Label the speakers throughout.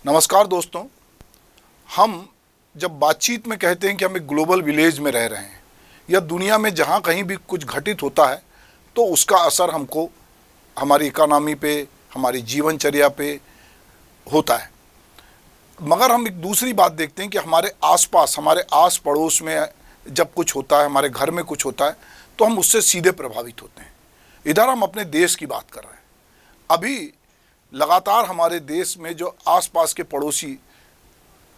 Speaker 1: नमस्कार दोस्तों। हम जब बातचीत में कहते हैं कि हम एक ग्लोबल विलेज में रह रहे हैं या दुनिया में जहाँ कहीं भी कुछ घटित होता है तो उसका असर हमको हमारी इकोनॉमी पे, हमारी जीवनचर्या पे होता है। मगर हम एक दूसरी बात देखते हैं कि हमारे आसपास, हमारे आस पड़ोस में जब कुछ होता है, हमारे घर में कुछ होता है तो हम उससे सीधे प्रभावित होते हैं। इधर हम अपने देश की बात कर रहे हैं। अभी लगातार हमारे देश में जो आसपास के पड़ोसी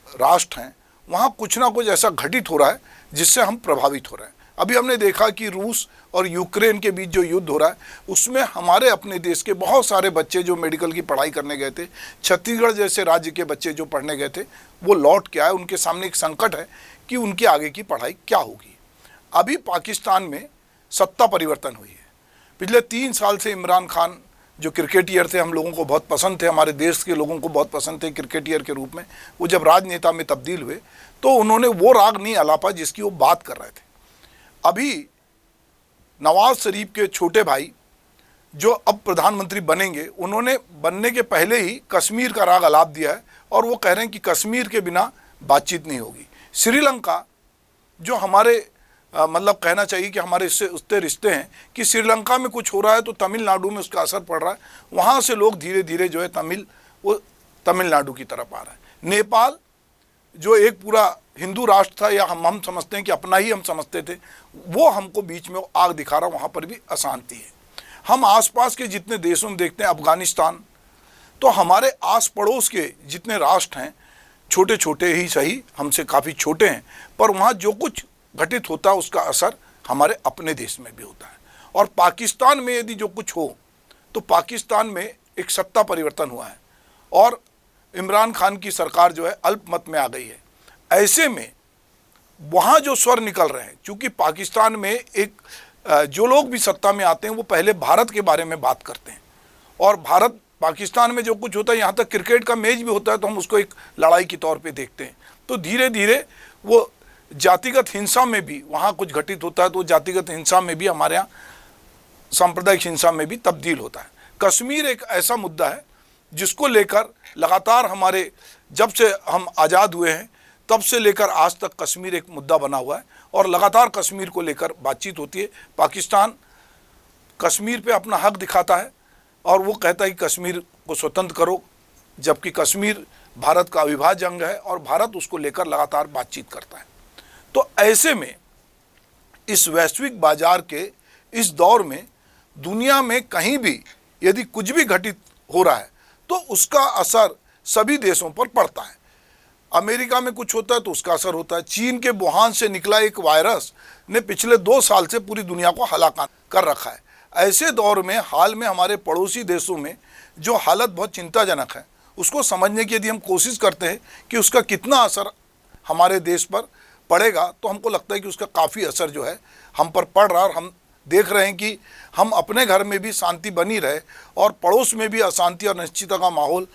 Speaker 1: राष्ट्र हैं वहाँ कुछ ना कुछ ऐसा घटित हो रहा है जिससे हम प्रभावित हो रहे हैं। अभी हमने देखा कि रूस और यूक्रेन के बीच जो युद्ध हो रहा है उसमें हमारे अपने देश के बहुत सारे बच्चे जो मेडिकल की पढ़ाई करने गए थे, छत्तीसगढ़ जैसे राज्य के बच्चे जो पढ़ने गए थे, वो लौट के आए। उनके सामने एक संकट है कि उनकी आगे की पढ़ाई क्या होगी। अभी पाकिस्तान में सत्ता परिवर्तन हुई है। पिछले 3 साल से इमरान खान जो क्रिकेटियर थे, हम लोगों को बहुत पसंद थे, हमारे देश के लोगों को बहुत पसंद थे क्रिकेटियर के रूप में, वो जब राजनेता में तब्दील हुए तो उन्होंने वो राग नहीं अलापा जिसकी वो बात कर रहे थे। अभी नवाज शरीफ के छोटे भाई जो अब प्रधानमंत्री बनेंगे, उन्होंने बनने के पहले ही कश्मीर का राग अलाप दिया है और वो कह रहे हैं कि कश्मीर के बिना बातचीत नहीं होगी। श्रीलंका जो हमारे मतलब कहना चाहिए कि हमारे इससे उससे रिश्ते हैं कि श्रीलंका में कुछ हो रहा है तो तमिलनाडु में उसका असर पड़ रहा है, वहाँ से लोग धीरे धीरे जो है वो तमिलनाडु की तरफ आ रहा है। नेपाल जो एक पूरा हिंदू राष्ट्र था, या हम समझते हैं कि अपना ही हम समझते थे, वो हमको बीच में आग दिखा रहा, वहाँ पर भी अशांति है। हम आसपास के जितने देशों में देखते हैं, अफगानिस्तान, तो हमारे आस पड़ोस के जितने राष्ट्र हैं, छोटे छोटे ही सही, हमसे काफ़ी छोटे हैं, पर वहाँ जो कुछ घटित होता है उसका असर हमारे अपने देश में भी होता है। और पाकिस्तान में यदि जो कुछ हो तो पाकिस्तान में एक सत्ता परिवर्तन हुआ है और इमरान खान की सरकार जो है अल्पमत में आ गई है। ऐसे में वहाँ जो स्वर निकल रहे हैं, चूँकि पाकिस्तान में एक जो लोग भी सत्ता में आते हैं वो पहले भारत के बारे में बात करते हैं, और भारत पाकिस्तान में जो कुछ होता है, यहाँ तक क्रिकेट का मैच भी होता है तो हम उसको एक लड़ाई के तौर पे देखते हैं। तो धीरे धीरे वो जातिगत हिंसा में भी वहाँ कुछ घटित होता है तो जातिगत हिंसा में भी, हमारे यहाँ सांप्रदायिक हिंसा में भी तब्दील होता है। कश्मीर एक ऐसा मुद्दा है जिसको लेकर लगातार हमारे, जब से हम आज़ाद हुए हैं तब से लेकर आज तक कश्मीर एक मुद्दा बना हुआ है और लगातार कश्मीर को लेकर बातचीत होती है। पाकिस्तान कश्मीर पे अपना हक दिखाता है और वो कहता है कि कश्मीर को स्वतंत्र करो, जबकि कश्मीर भारत का अविभाज्य अंग है और भारत उसको लेकर लगातार बातचीत करता है। तो ऐसे में इस वैश्विक बाजार के इस दौर में दुनिया में कहीं भी यदि कुछ भी घटित हो रहा है तो उसका असर सभी देशों पर पड़ता है। अमेरिका में कुछ होता है तो उसका असर होता है। चीन के वुहान से निकला एक वायरस ने पिछले 2 साल से पूरी दुनिया को हलाक कर रखा है। ऐसे दौर में हाल में हमारे पड़ोसी देशों में जो हालत बहुत चिंताजनक है, उसको समझने की यदि हम कोशिश करते हैं कि उसका कितना असर हमारे देश पर पड़ेगा, तो हमको लगता है कि उसका काफ़ी असर जो है हम पर पड़ रहा है। और हम देख रहे हैं कि हम अपने घर में भी शांति बनी रहे और पड़ोस में भी अशांति और अनिश्चितता का माहौल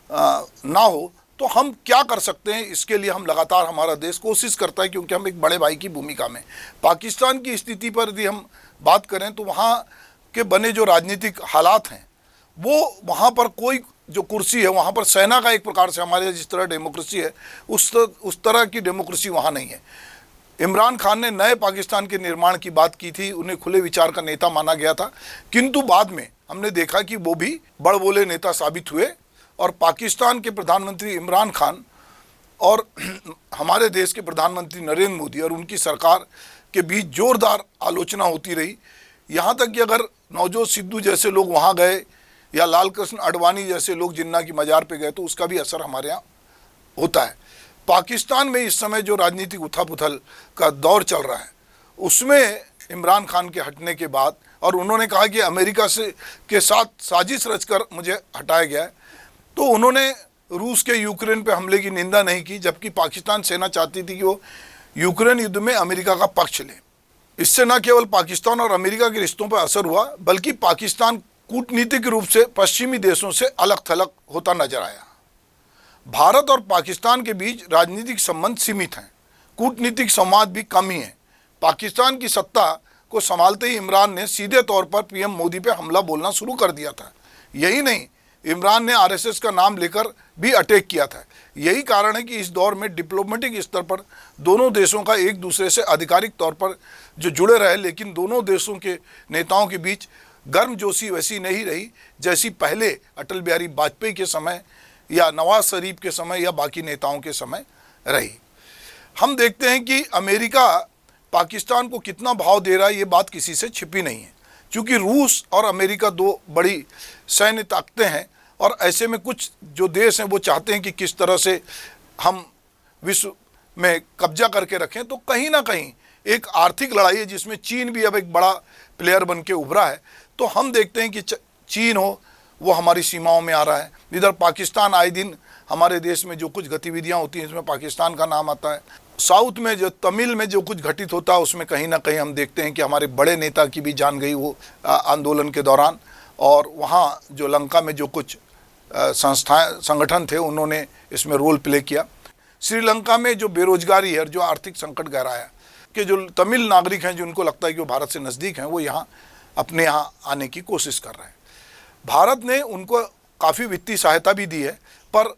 Speaker 1: ना हो, तो हम क्या कर सकते हैं, इसके लिए हम लगातार, हमारा देश कोशिश करता है, क्योंकि हम एक बड़े भाई की भूमिका में। पाकिस्तान की स्थिति पर यदि हम बात करें तो वहाँ के बने जो राजनीतिक हालात हैं, वो वहाँ पर कोई जो कुर्सी है वहाँ पर सेना का एक प्रकार से, हमारे जिस तरह डेमोक्रेसी है उस तरह की डेमोक्रेसी वहाँ नहीं है। इमरान खान ने नए पाकिस्तान के निर्माण की बात की थी, उन्हें खुले विचार का नेता माना गया था, किंतु बाद में हमने देखा कि वो भी बड़बोले नेता साबित हुए और पाकिस्तान के प्रधानमंत्री इमरान खान और हमारे देश के प्रधानमंत्री नरेंद्र मोदी और उनकी सरकार के बीच जोरदार आलोचना होती रही। यहाँ तक कि अगर नवजोत सिद्धू जैसे लोग वहाँ गए या लाल कृष्ण आडवाणी जैसे लोग जिन्ना की मज़ार पे गए तो उसका भी असर हमारे यहाँ होता है। पाकिस्तान में इस समय जो राजनीतिक उथल-पुथल का दौर चल रहा है उसमें इमरान खान के हटने के बाद, और उन्होंने कहा कि अमेरिका के साथ साजिश रचकर मुझे हटाया गया है, तो उन्होंने रूस के यूक्रेन पे हमले की निंदा नहीं की, जबकि पाकिस्तान सेना चाहती थी कि वो यूक्रेन युद्ध में अमेरिका का पक्ष ले। इससे न केवल पाकिस्तान और अमेरिका के रिश्तों पर असर हुआ, बल्कि पाकिस्तान कूटनीतिक रूप से पश्चिमी देशों से अलग थलग होता नजर आया। भारत और पाकिस्तान के बीच राजनीतिक संबंध सीमित हैं, कूटनीतिक संवाद भी कम ही है। पाकिस्तान की सत्ता को संभालते ही इमरान ने सीधे तौर पर पीएम मोदी पे हमला बोलना शुरू कर दिया था। यही नहीं, इमरान ने आरएसएस का नाम लेकर भी अटैक किया था। यही कारण है कि इस दौर में डिप्लोमेटिक स्तर पर दोनों देशों का एक दूसरे से आधिकारिक तौर पर जो जुड़े रहे, लेकिन दोनों देशों के नेताओं के बीच गर्मजोशी वैसी नहीं रही जैसी पहले अटल बिहारी वाजपेयी के समय या नवाज शरीफ के समय या बाकी नेताओं के समय रही। हम देखते हैं कि अमेरिका पाकिस्तान को कितना भाव दे रहा है, ये बात किसी से छिपी नहीं है, क्योंकि रूस और अमेरिका दो बड़ी सैन्य ताकतें हैं और ऐसे में कुछ जो देश हैं वो चाहते हैं कि किस तरह से हम विश्व में कब्जा करके रखें। तो कहीं ना कहीं एक आर्थिक लड़ाई है जिसमें चीन भी अब एक बड़ा प्लेयर बन के उभरा है। तो हम देखते हैं कि चीन हो वो हमारी सीमाओं में आ रहा है। इधर पाकिस्तान आए दिन हमारे देश में जो कुछ गतिविधियां होती हैं इसमें पाकिस्तान का नाम आता है। साउथ में जो तमिल में जो कुछ घटित होता है उसमें कहीं ना कहीं हम देखते हैं कि हमारे बड़े नेता की भी जान गई वो आंदोलन के दौरान। और वहाँ जो लंका में जो कुछ संस्थाएं संगठन थे उन्होंने इसमें रोल प्ले किया। श्रीलंका में जो बेरोजगारी है, जो आर्थिक संकट गहराया कि जो तमिल नागरिक हैं जिनको लगता है कि वो भारत से नज़दीक हैं, वो यहाँ अपने यहाँ आने की कोशिश कर रहे हैं। भारत ने उनको काफ़ी वित्तीय सहायता भी दी है, पर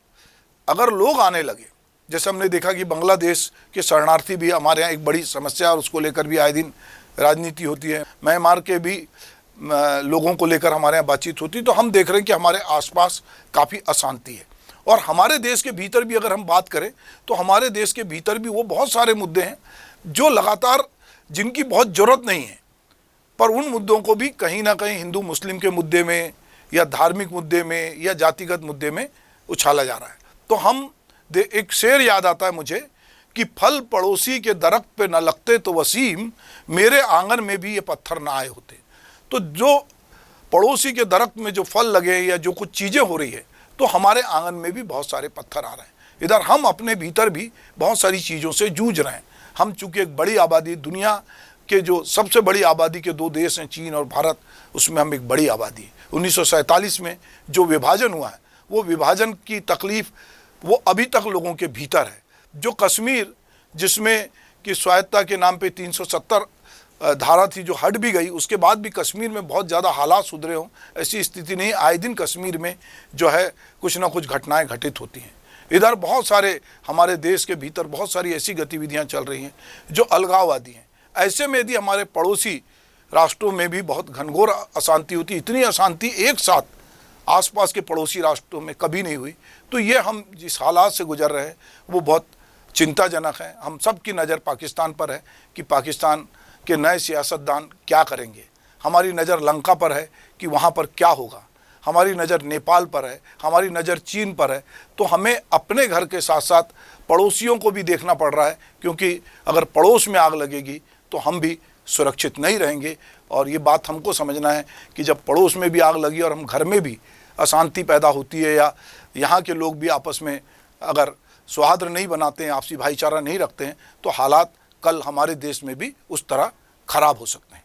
Speaker 1: अगर लोग आने लगे, जैसे हमने देखा कि बांग्लादेश के शरणार्थी भी हमारे यहाँ एक बड़ी समस्या और उसको लेकर भी आए दिन राजनीति होती है। म्यांमार के भी लोगों को लेकर हमारे यहाँ बातचीत होती है। तो हम देख रहे हैं कि हमारे आसपास काफ़ी अशांति है। और हमारे देश के भीतर भी अगर हम बात करें तो हमारे देश के भीतर भी वो बहुत सारे मुद्दे हैं जो लगातार जिनकी बहुत ज़रूरत नहीं है, पर उन मुद्दों को भी कहीं ना कहीं हिंदू मुस्लिम के मुद्दे में या धार्मिक मुद्दे में या जातिगत मुद्दे में उछाला जा रहा है। तो हम एक शेर याद आता है मुझे कि फल पड़ोसी के दरख्त पे न लगते तो वसीम, मेरे आंगन में भी ये पत्थर ना आए होते। तो जो पड़ोसी के दरख्त में जो फल लगे या जो कुछ चीज़ें हो रही है तो हमारे आंगन में भी बहुत सारे पत्थर आ रहे हैं। इधर हम अपने भीतर भी बहुत सारी चीज़ों से जूझ रहे हैं। हम चूँकि एक बड़ी आबादी, दुनिया के जो सबसे बड़ी आबादी के दो देश हैं चीन और भारत, उसमें हम एक बड़ी आबादी है। 1947 में जो विभाजन हुआ है वो विभाजन की तकलीफ़ वो अभी तक लोगों के भीतर है। जो कश्मीर जिसमें कि स्वायत्तता के नाम पे 370 धारा थी जो हट भी गई, उसके बाद भी कश्मीर में बहुत ज़्यादा हालात सुधरे हों ऐसी स्थिति नहीं। आए दिन कश्मीर में जो है कुछ ना कुछ घटनाएं घटित होती हैं। इधर बहुत सारे हमारे देश के भीतर बहुत सारी ऐसी गतिविधियां चल रही हैं जो अलगाववादी हैं। ऐसे में यदि हमारे पड़ोसी राष्ट्रों में भी बहुत घनघोर अशांति होती, इतनी अशांति एक साथ आसपास के पड़ोसी राष्ट्रों में कभी नहीं हुई, तो ये हम जिस हालात से गुजर रहे हैं वो बहुत चिंताजनक है। हम सब की नज़र पाकिस्तान पर है कि पाकिस्तान के नए सियासतदान क्या करेंगे। हमारी नज़र लंका पर है कि वहाँ पर क्या होगा। हमारी नज़र नेपाल पर है, हमारी नज़र चीन पर है। तो हमें अपने घर के साथ साथ पड़ोसियों को भी देखना पड़ रहा है, क्योंकि अगर पड़ोस में आग लगेगी तो हम भी सुरक्षित नहीं रहेंगे। और ये बात हमको समझना है कि जब पड़ोस में भी आग लगी और हम घर में भी अशांति पैदा होती है या यहाँ के लोग भी आपस में अगर सौहार्द नहीं बनाते हैं, आपसी भाईचारा नहीं रखते हैं, तो हालात कल हमारे देश में भी उस तरह खराब हो सकते हैं।